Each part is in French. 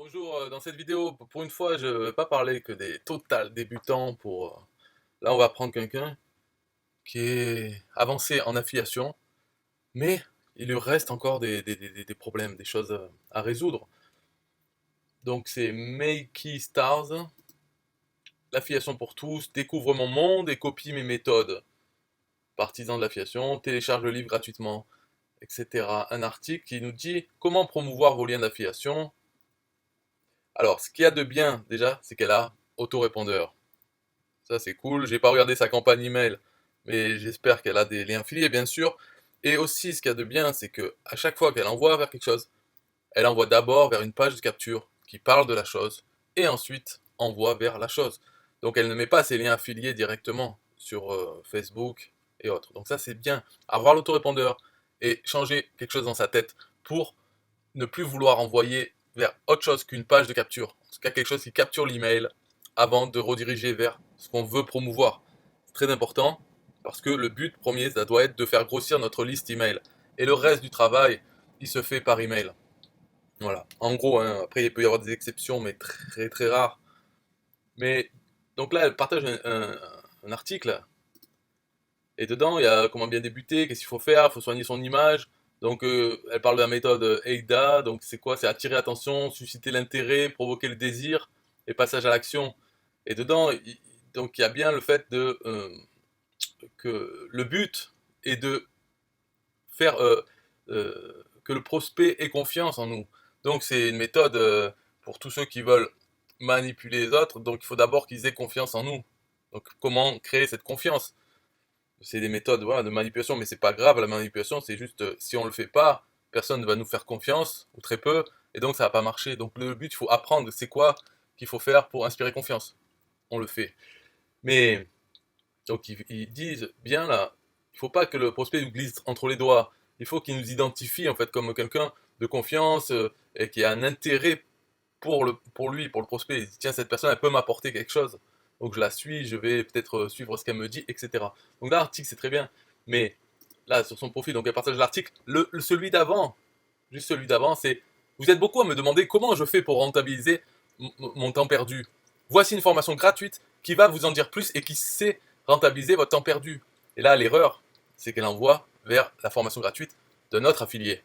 Bonjour, dans cette vidéo, pour une fois, je ne vais pas parler que des total débutants Là, on va prendre quelqu'un qui est avancé en affiliation, mais il lui reste encore des problèmes, des choses à résoudre. Donc c'est Makey Stars, l'affiliation pour tous, découvre mon monde et copie mes méthodes. Partisan de l'affiliation, télécharge le livre gratuitement, etc. Un article qui nous dit comment promouvoir vos liens d'affiliation. Alors, ce qu'il y a de bien, déjà, c'est qu'elle a autorépondeur. Ça, c'est cool. J'ai pas regardé sa campagne email, mais j'espère qu'elle a des liens affiliés, bien sûr. Et aussi, ce qu'il y a de bien, c'est que à chaque fois qu'elle envoie vers quelque chose, elle envoie d'abord vers une page de capture qui parle de la chose, et ensuite envoie vers la chose. Donc, elle ne met pas ses liens affiliés directement sur Facebook et autres. Donc ça, c'est bien. Avoir l'autorépondeur et changer quelque chose dans sa tête pour ne plus vouloir envoyer vers autre chose qu'une page de capture. En tout cas, quelque chose qui capture l'email avant de rediriger vers ce qu'on veut promouvoir. C'est très important parce que le but premier, ça doit être de faire grossir notre liste email. Et le reste du travail, il se fait par email. Voilà. En gros, hein, après, il peut y avoir des exceptions, mais très très rares. Mais donc là, elle partage un article et dedans, il y a comment bien débuter, qu'est-ce qu'il faut faire, il faut soigner son image. Donc, elle parle de la méthode EIDA. Donc, c'est quoi? C'est attirer l'attention, susciter l'intérêt, provoquer le désir et passage à l'action. Et dedans, donc, il y a bien le fait que le but est de faire que le prospect ait confiance en nous. Donc, c'est une méthode pour tous ceux qui veulent manipuler les autres. Donc, il faut d'abord qu'ils aient confiance en nous. Donc, comment créer cette confiance? C'est des méthodes voilà, de manipulation, mais c'est pas grave, la manipulation, c'est juste si on le fait pas, personne ne va nous faire confiance, ou très peu, et donc ça va pas marcher. Donc le but, il faut apprendre, c'est quoi qu'il faut faire pour inspirer confiance. On le fait. Mais, donc ils disent bien là, il faut pas que le prospect nous glisse entre les doigts. Il faut qu'il nous identifie en fait comme quelqu'un de confiance et qui a un intérêt pour lui, pour le prospect. Il dit, tiens, cette personne, elle peut m'apporter quelque chose. Donc je la suis, je vais peut-être suivre ce qu'elle me dit, etc. Donc là, l'article, c'est très bien. Mais là, sur son profil, donc elle partage l'article. Celui d'avant, juste celui d'avant, c'est, vous êtes beaucoup à me demander comment je fais pour rentabiliser mon temps perdu. Voici une formation gratuite qui va vous en dire plus et qui sait rentabiliser votre temps perdu. Et là, l'erreur, c'est qu'elle envoie vers la formation gratuite de notre affilié.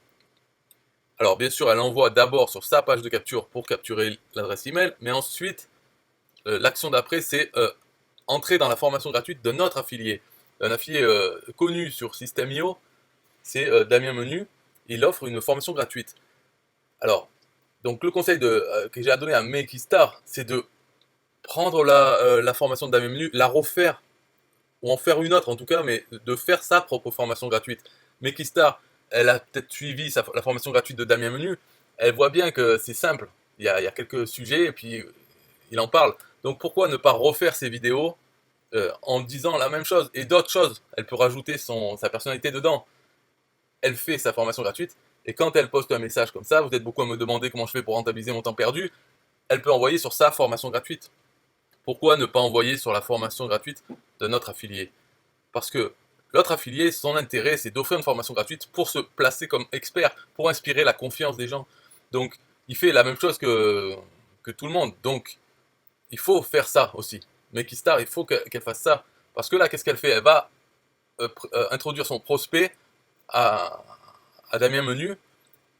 Alors bien sûr, elle envoie d'abord sur sa page de capture pour capturer l'adresse email, mais ensuite, l'action d'après, c'est entrer dans la formation gratuite de notre affilié. Un affilié connu sur System.io, c'est Damien Menu. Il offre une formation gratuite. Alors, donc le conseil que j'ai à donner à Makistar, c'est de prendre la formation de Damien Menu, la refaire, ou en faire une autre en tout cas, mais de faire sa propre formation gratuite. Makistar, elle a peut-être suivi la formation gratuite de Damien Menu, elle voit bien que c'est simple. Il y a quelques sujets et puis il en parle. Donc pourquoi ne pas refaire ses vidéos en disant la même chose et d'autres choses? Elle peut rajouter sa personnalité dedans. Elle fait sa formation gratuite et quand elle poste un message comme ça, vous êtes beaucoup à me demander comment je fais pour rentabiliser mon temps perdu, elle peut envoyer sur sa formation gratuite. Pourquoi ne pas envoyer sur la formation gratuite de notre affilié? Parce que l'autre affilié, son intérêt, c'est d'offrir une formation gratuite pour se placer comme expert, pour inspirer la confiance des gens. Donc, il fait la même chose que tout le monde. Donc, il faut faire ça aussi. Makistar, il faut qu'elle fasse ça. Parce que là, qu'est-ce qu'elle fait? Elle va introduire son prospect à, à Damien Menu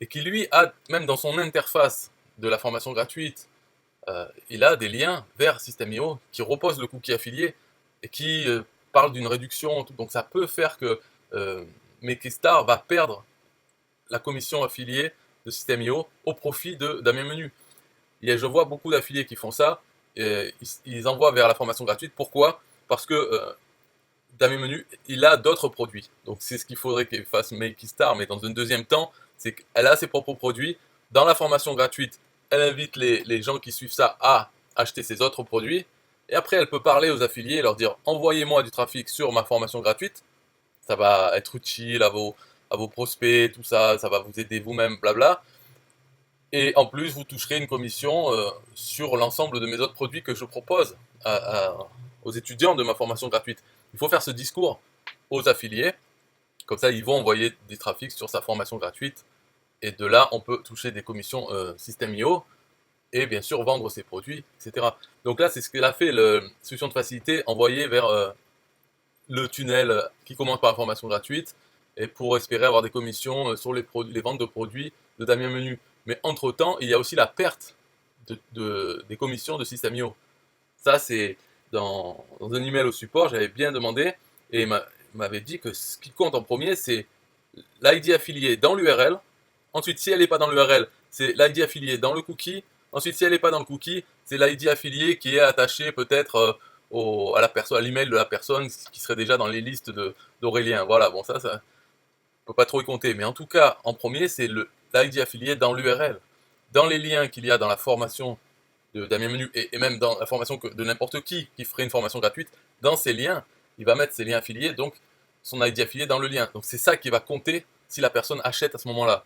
et qui lui a, même dans son interface de la formation gratuite, il a des liens vers System.io qui reposent le cookie affilié et qui parlent d'une réduction. Donc ça peut faire que Makistar va perdre la commission affiliée de System.io au profit de Damien Menu. Je vois beaucoup d'affiliés qui font ça. Ils envoient vers la formation gratuite. Pourquoi? Parce que Damien Menu, il a d'autres produits. Donc c'est ce qu'il faudrait qu'il fasse Makistar, mais dans un deuxième temps, c'est qu'elle a ses propres produits. Dans la formation gratuite, elle invite les gens qui suivent ça à acheter ses autres produits. Et après, elle peut parler aux affiliés et leur dire envoyez-moi du trafic sur ma formation gratuite. Ça va être utile à vos prospects, tout ça, ça va vous aider vous-même, blabla. Et en plus, vous toucherez une commission sur l'ensemble de mes autres produits que je propose aux étudiants de ma formation gratuite. Il faut faire ce discours aux affiliés, comme ça ils vont envoyer des trafics sur sa formation gratuite, et de là on peut toucher des commissions System.io, et bien sûr vendre ses produits, etc. Donc là, c'est ce qu'elle a fait, la solution de facilité envoyée vers le tunnel qui commence par la formation gratuite, et pour espérer avoir des commissions sur les ventes de produits de Damien Menu. Mais entre-temps, il y a aussi la perte des commissions de System.io. Ça, c'est dans un email au support, j'avais bien demandé, et il m'avait dit que ce qui compte en premier, c'est l'ID affilié dans l'URL. Ensuite, si elle n'est pas dans l'URL, c'est l'ID affilié dans le cookie. Ensuite, si elle n'est pas dans le cookie, c'est l'ID affilié qui est attaché peut-être à la personne, à l'email de la personne qui serait déjà dans les listes d'Aurélien. Voilà, bon, ça, on peut pas trop y compter. Mais en tout cas, en premier, c'est l'ID affilié dans l'URL. Dans les liens qu'il y a dans la formation de Damien Menu, et même dans la formation de n'importe qui ferait une formation gratuite, dans ces liens, il va mettre ses liens affiliés, donc son ID affilié dans le lien. Donc c'est ça qui va compter si la personne achète à ce moment-là.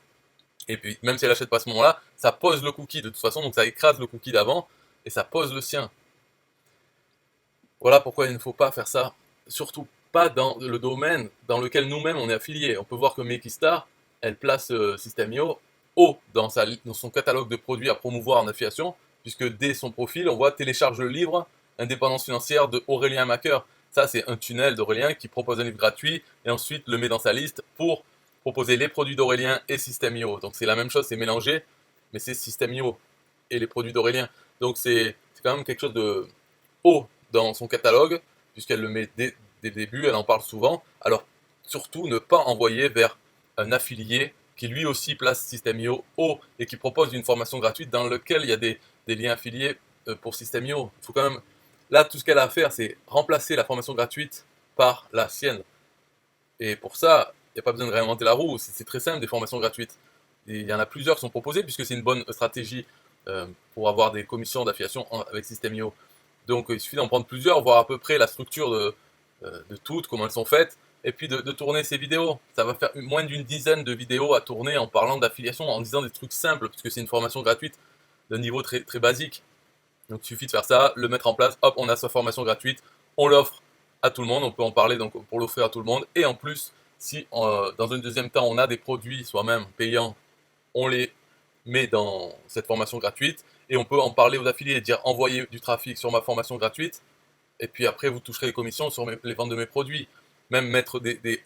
Et puis, même si elle achète pas à ce moment-là, ça pose le cookie de toute façon, donc ça écrase le cookie d'avant, et ça pose le sien. Voilà pourquoi il ne faut pas faire ça, surtout pas dans le domaine dans lequel nous-mêmes on est affilié. On peut voir que Mekistar, elle place System.io haut dans son catalogue de produits à promouvoir en affiliation, puisque dès son profil, on voit télécharge le livre Indépendance financière de Aurélien Macker. Ça, c'est un tunnel d'Aurélien qui propose un livre gratuit et ensuite le met dans sa liste pour proposer les produits d'Aurélien et System.io. Donc c'est la même chose, c'est mélangé, mais c'est System.io et les produits d'Aurélien. Donc c'est quand même quelque chose de haut dans son catalogue, puisqu'elle le met dès le début, elle en parle souvent. Alors surtout ne pas envoyer vers un affilié qui lui aussi place System.io haut et qui propose une formation gratuite dans laquelle il y a des liens affiliés pour System.io. Il faut quand même, là, tout ce qu'elle a à faire, c'est remplacer la formation gratuite par la sienne. Et pour ça, il n'y a pas besoin de réinventer la roue, c'est très simple, des formations gratuites. Et il y en a plusieurs qui sont proposées, puisque c'est une bonne stratégie pour avoir des commissions d'affiliation avec System.io. Donc il suffit d'en prendre plusieurs, voir à peu près la structure de toutes, comment elles sont faites, et puis de tourner ces vidéos. Ça va faire moins d'une dizaine de vidéos à tourner en parlant d'affiliation, en disant des trucs simples, parce que c'est une formation gratuite d'un niveau très, très basique. Donc il suffit de faire ça, le mettre en place, hop, on a sa formation gratuite, on l'offre à tout le monde, on peut en parler donc pour l'offrir à tout le monde, et en plus, si dans un deuxième temps on a des produits soi-même payants, on les met dans cette formation gratuite, et on peut en parler aux affiliés et dire envoyez du trafic sur ma formation gratuite, et puis après vous toucherez les commissions sur les ventes de mes produits. Même mettre des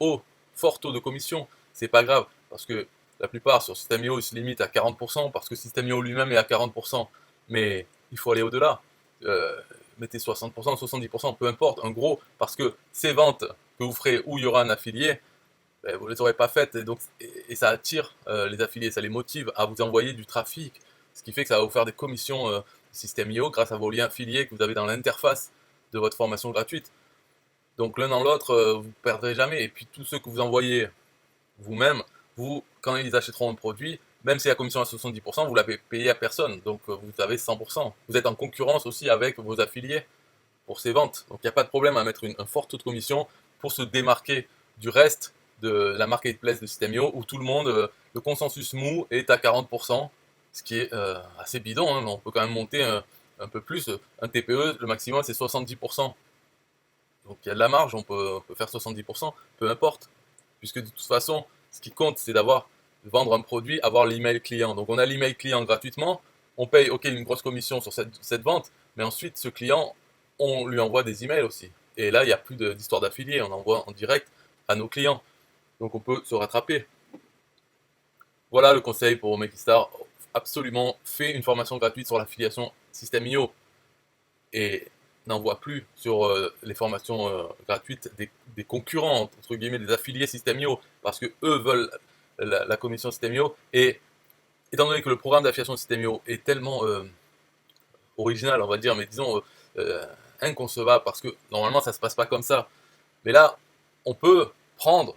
forts taux de commission, c'est pas grave, parce que la plupart sur System.io ils se limitent à 40%, parce que System.io lui-même est à 40%, mais il faut aller au-delà. Euh, Mettez 60%, 70%, peu importe, un gros, parce que ces ventes que vous ferez où il y aura un affilié, ben, vous ne les aurez pas faites, et ça attire les affiliés, ça les motive à vous envoyer du trafic, ce qui fait que ça va vous faire des commissions System.io grâce à vos liens affiliés que vous avez dans l'interface de votre formation gratuite. Donc l'un dans l'autre, vous ne perdrez jamais, et puis tous ceux que vous envoyez vous-même, quand ils achèteront un produit, même si la commission est à 70%, vous l'avez payé à personne, donc vous avez 100%. Vous êtes en concurrence aussi avec vos affiliés pour ces ventes, donc il n'y a pas de problème à mettre un fort taux de commission pour se démarquer du reste de la marketplace de System.io où tout le monde, le consensus mou est à 40%, ce qui est assez bidon, hein, on peut quand même monter un peu plus, un TPE, le maximum c'est 70%. Donc il y a de la marge, on peut faire 70%, peu importe, puisque de toute façon, ce qui compte, c'est vendre un produit, avoir l'email client. Donc on a l'email client gratuitement, on paye une grosse commission sur cette vente, mais ensuite ce client, on lui envoie des emails aussi. Et là, il n'y a plus d'histoire d'affilié, on envoie en direct à nos clients. Donc on peut se rattraper. Voilà le conseil pour Mekistar. Absolument, fais une formation gratuite sur l'affiliation System.io. Et n'envoie plus sur les formations gratuites des concurrents, entre guillemets, des affiliés System.io, parce que eux veulent la commission System.io, et étant donné que le programme d'affiliation System.io est tellement original, on va dire, mais disons inconcevable, parce que normalement ça se passe pas comme ça, mais là, on peut prendre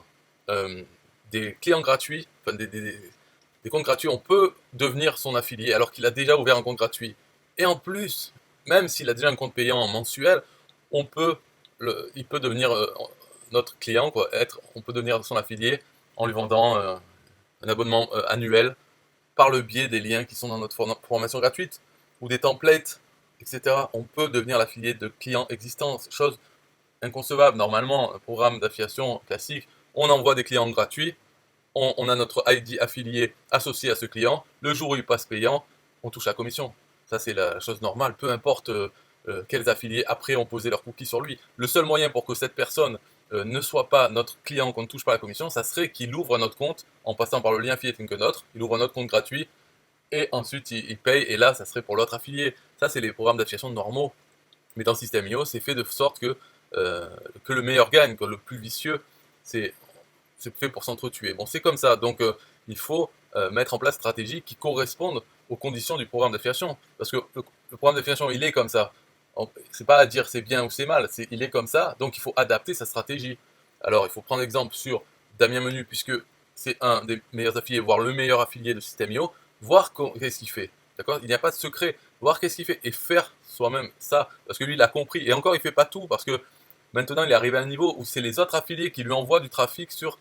des clients gratuits, enfin des comptes gratuits, on peut devenir son affilié alors qu'il a déjà ouvert un compte gratuit. Et en plus, même s'il a déjà un compte payant mensuel, il peut devenir notre client, quoi. On peut devenir son affilié en lui vendant un abonnement annuel par le biais des liens qui sont dans notre formation gratuite ou des templates, etc. On peut devenir l'affilié de clients existants, chose inconcevable. Normalement, un programme d'affiliation classique, on envoie des clients gratuits, on a notre ID affilié associé à ce client, le jour où il passe payant, on touche la commission. Ça, c'est la chose normale, peu importe quels affiliés après ont posé leur cookie sur lui. Le seul moyen pour que cette personne ne soit pas notre client, qu'on ne touche pas la commission, ça serait qu'il ouvre notre compte en passant par le lien affilié que notre, il ouvre notre compte gratuit et ensuite il paye, et là ça serait pour l'autre affilié. Ça, c'est les programmes d'affiliation normaux, mais dans System.io, c'est fait de sorte que le meilleur gagne, que le plus vicieux, c'est fait pour s'entretuer. Bon, c'est comme ça, donc il faut mettre en place des stratégies qui correspondent aux conditions du programme d'affiliation, parce que le programme d'affiliation, il est comme ça. C'est pas à dire c'est bien ou c'est mal, il est comme ça, donc il faut adapter sa stratégie. Alors il faut prendre exemple sur Damien Menu, puisque c'est un des meilleurs affiliés, voire le meilleur affilié de System.io, voir qu'est-ce qu'il fait, d'accord? Il n'y a pas de secret, voir qu'est-ce qu'il fait, et faire soi-même ça, parce que lui il a compris, et encore il fait pas tout, parce que maintenant il est arrivé à un niveau où c'est les autres affiliés qui lui envoient du trafic sur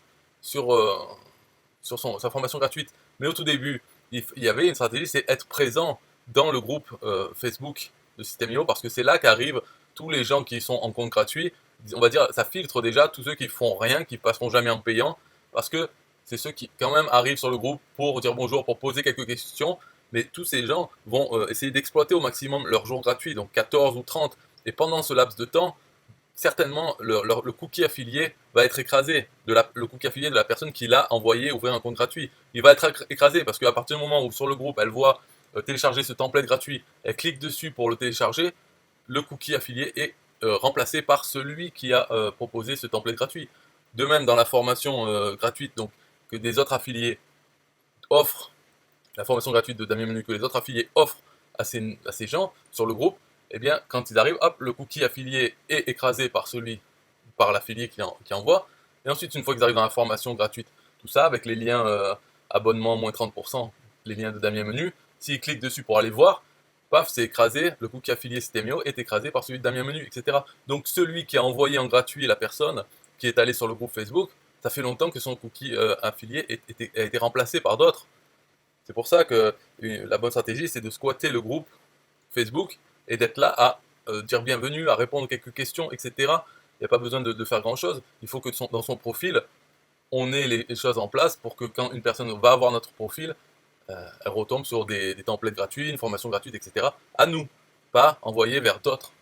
sa formation gratuite. Mais au tout début, il y avait une stratégie, c'est être présent dans le groupe Facebook de System.io, parce que c'est là qu'arrivent tous les gens qui sont en compte gratuit. On va dire, ça filtre déjà tous ceux qui font rien, qui passeront jamais en payant, parce que c'est ceux qui quand même arrivent sur le groupe pour dire bonjour, pour poser quelques questions, mais tous ces gens vont essayer d'exploiter au maximum leur jour gratuit, donc 14 ou 30, et pendant ce laps de temps, certainement le cookie affilié va être écrasé, le cookie affilié de la personne qui l'a envoyé ouvrir un compte gratuit. Il va être écrasé parce qu'à partir du moment où sur le groupe elle voit télécharger ce template gratuit, elle clique dessus pour le télécharger, le cookie affilié est remplacé par celui qui a proposé ce template gratuit. De même dans la formation gratuite, donc que des autres affiliés offrent, la formation gratuite de Damien Menu que les autres affiliés offrent à ces gens sur le groupe, eh bien, quand ils arrivent, hop, le cookie affilié est écrasé par l'affilié qui envoie. Et ensuite, une fois qu'ils arrivent dans la formation gratuite, tout ça, avec les liens abonnement moins 30%, les liens de Damien Menu, s'ils cliquent dessus pour aller voir, paf, c'est écrasé, le cookie affilié System.io est écrasé par celui de Damien Menu, etc. Donc celui qui a envoyé en gratuit la personne qui est allée sur le groupe Facebook, ça fait longtemps que son cookie affilié a été remplacé par d'autres. C'est pour ça que la bonne stratégie, c'est de squatter le groupe Facebook et d'être là à dire bienvenue, à répondre à quelques questions, etc. Il n'y a pas besoin de faire grand-chose. Il faut que dans son profil, on ait les choses en place pour que quand une personne va avoir notre profil, elle retombe sur des templates gratuits, une formation gratuite, etc. À nous, pas envoyer vers d'autres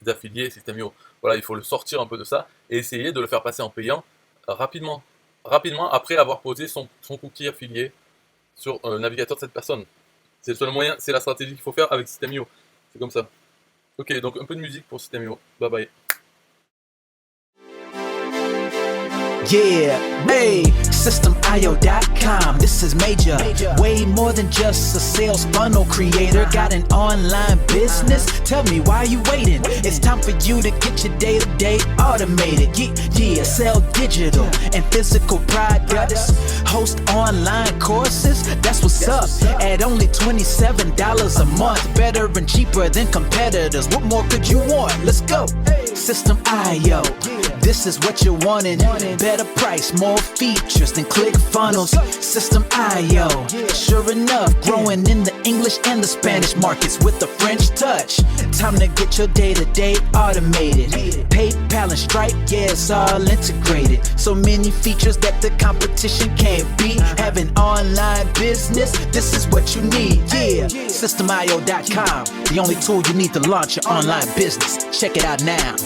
affiliés System.io. Voilà, il faut le sortir un peu de ça et essayer de le faire passer en payant rapidement après avoir posé son cookie affilié sur le navigateur de cette personne. C'est le seul moyen, c'est la stratégie qu'il faut faire avec System.io. C'est comme ça. Ok, donc un peu de musique pour System.io. Bye bye. Yeah, hey, System.io.com, this is major. Way more than just a sales funnel creator. Got an online business? Tell me, why are you waiting? It's time for you to get your day-to-day automated. Yeah, sell digital and physical products. Host online courses, that's what's up. At only $27 a month. Better and cheaper than competitors. What more could you want? Let's go. System.io, this is what you're wanting. Better price, more features than ClickFunnels. System.io, sure enough, growing in the English and the Spanish markets with a French touch. Time to get your day-to-day automated. PayPal and Stripe, yeah, it's all integrated. So many features that the competition can't beat. Have an online business, this is what you need. Yeah, System.io.com, the only tool you need to launch your online business. Check it out now.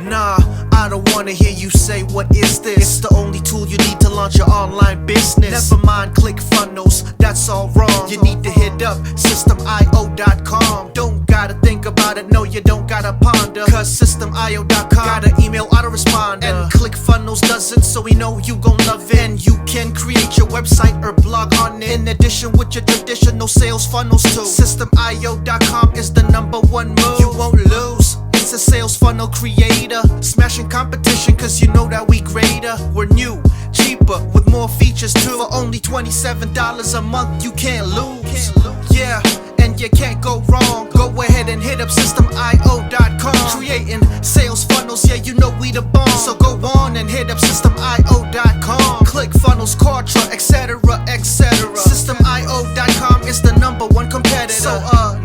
Nah, I don't wanna hear you say what is this. It's the only tool you need to launch your online business. Never mind ClickFunnels, that's all wrong. You need to hit up System.io.com. Don't gotta think about it, no you don't gotta ponder. Cause System.io.com got an email autoresponder. And ClickFunnels doesn't, so we know you gon' love it. And you can create your website or blog on it. In addition with your traditional sales funnels too. System.io.com is the #1 move. You won't lose. It's a sales funnel creator, smashing competition cause you know that we greater. We're new, cheaper, with more features too. For only $27 a month, you can't lose. Yeah, and you can't go wrong. Go ahead and hit up System.io.com. Creating sales funnels, yeah, you know we the bomb. So go on and hit up System.io.com. ClickFunnels, Kartra, etc., etc. System.io.com is the #1 competitor. So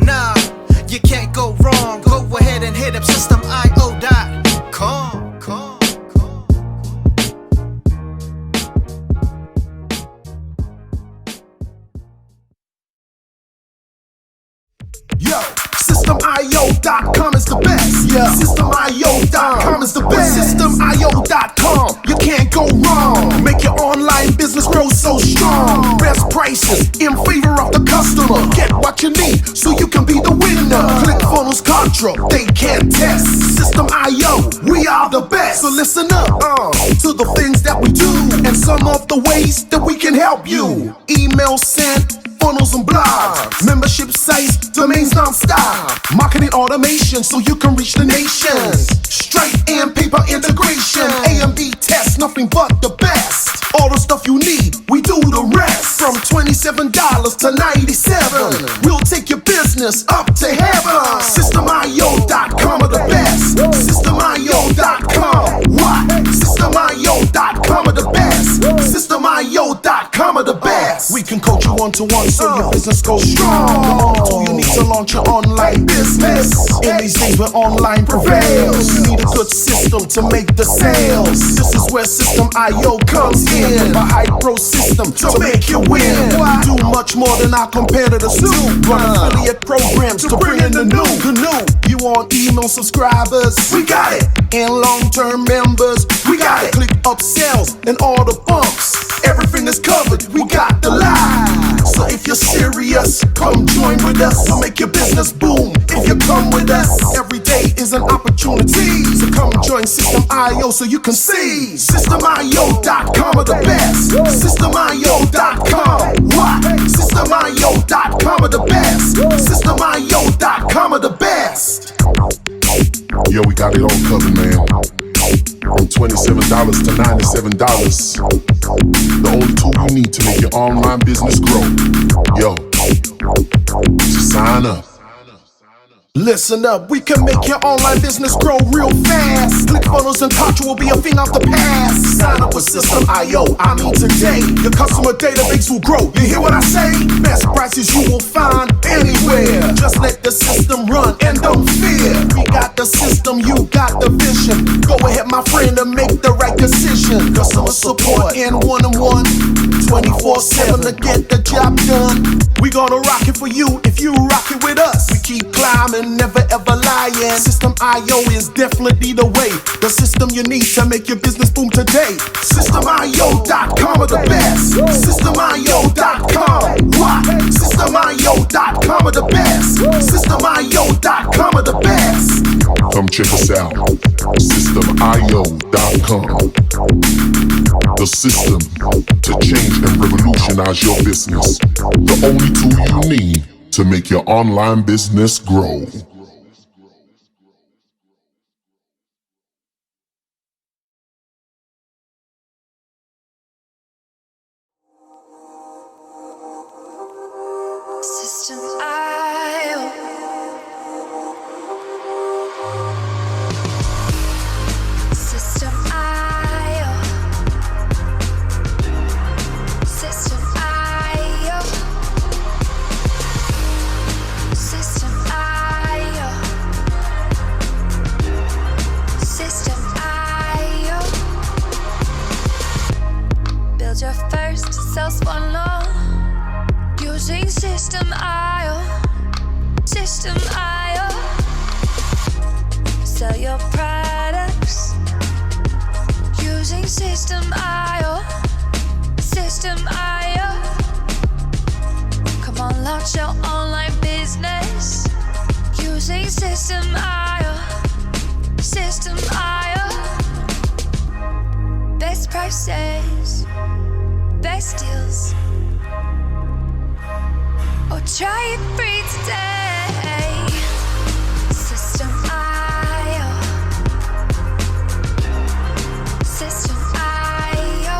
You can't go wrong. Go ahead and hit up systemio.com. Yo, systemio.com is the best. Yeah, systemio.com is the best. Systemio.com, you can't go wrong. Make your online business grow so strong. Best prices in favor of the customer. Get what you need so you can be the winner. ClickFunnels Contra, they can't test. System.io, we are the best. So listen up to the things that we do and some of the ways that we can help you. Email sent, funnels and blogs, membership sites, domains non-stop, marketing automation so you can reach the nations. Stripe and paper integration, A and B tests, nothing but the best. All the stuff you need, we do the rest. From $27 to $97, we'll take your business up to heaven. Systemio.com are the best. Systemio.com, what? Systemio.com are the best. Systemio.com are the best. We can coach you one-to-one so your business goes strong. So you need to launch your online business. In these days where online prevails, you need a good system to make the sales. This is where System.io comes in. A high-pro system to make you win. We do much more than our competitors do. Run affiliate programs to bring in the new. You want email subscribers? We got it. And long-term members? We got it. Click upsells and all the bumps. Everything is covered. We got the line. So if you're serious, come join with us. We'll make your business boom. If you come with us, every day is an opportunity. So come join System.io so you can see. Systemio.com are the best. Systemio.com, what? Systemio.com are the best. Systemio.com are the best. Yo, we got it all covered, man. From $27 to $97. The only tool you need to make your online business grow. Yo, just sign up. Listen up, we can make your online business grow real fast. ClickFunnels and Contra will be a thing of the past. Sign up with System.io, I mean today. Your customer database will grow, you hear what I say? Best prices you will find anywhere. Just let the system run and don't fear. We got the system, you got the vision. Go ahead my friend and make the right decision. Customer support and one-on-one, 24/7 to get the job done. We gonna rock it for you if you rock it with us. We keep climbing, never ever lying. System.io is definitely the way. The system you need to make your business boom today. Systemio.com are the best. Systemio.com, what? Systemio.com are the best. Systemio.com are the best. Come check us out. Systemio.com. The system to change and revolutionize your business. The only tool you need to make your online business grow. System.io. System.io. System.io. System.io. System.io. Build your first sales funnel using System.io. System.io. Sell your products using System.io. System.io. Come on, launch your online business using System.io. System.io. Best prices, best deals. Or try it free today. System.io. System.io.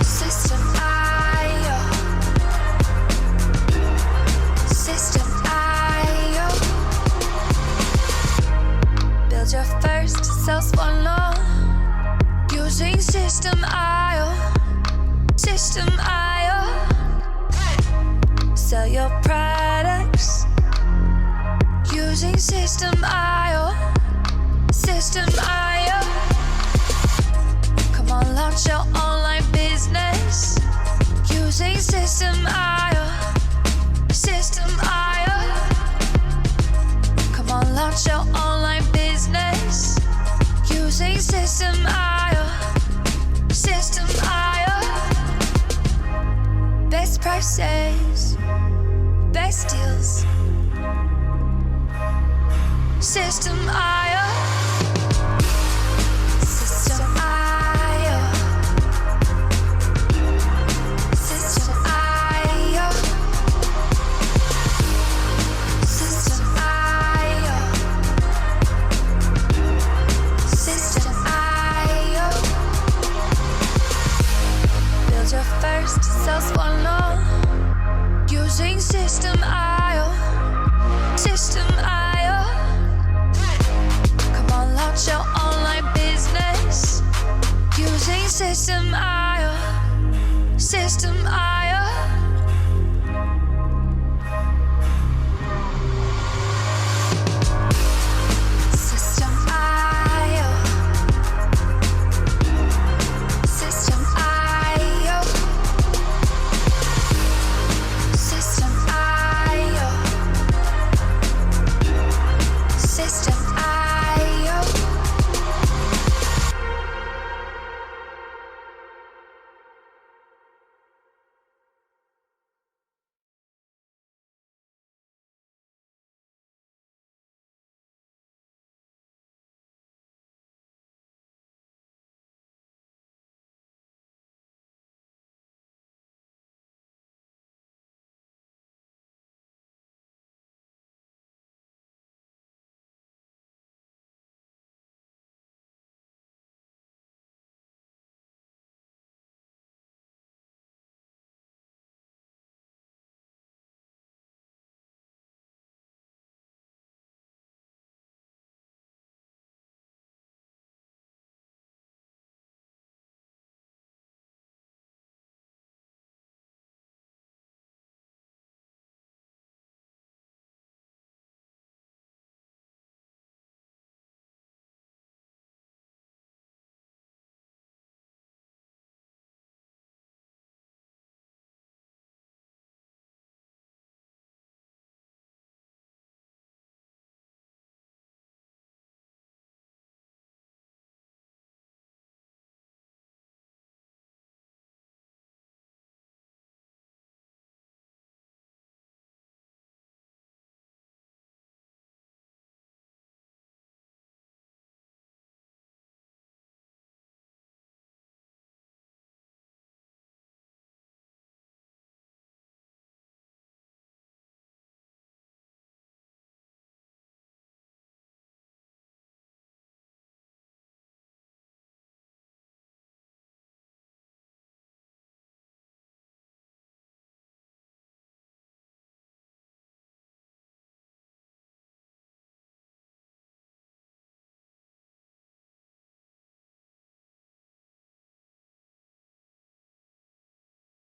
System.io. System.io. Build your first sales funnel using System.io. System.io. Sell your product using System.io. System.io. Come on, launch your online business using System.io. System.io. Come on, launch your online business using System.io. System.io. Best prices, best deals. System.io.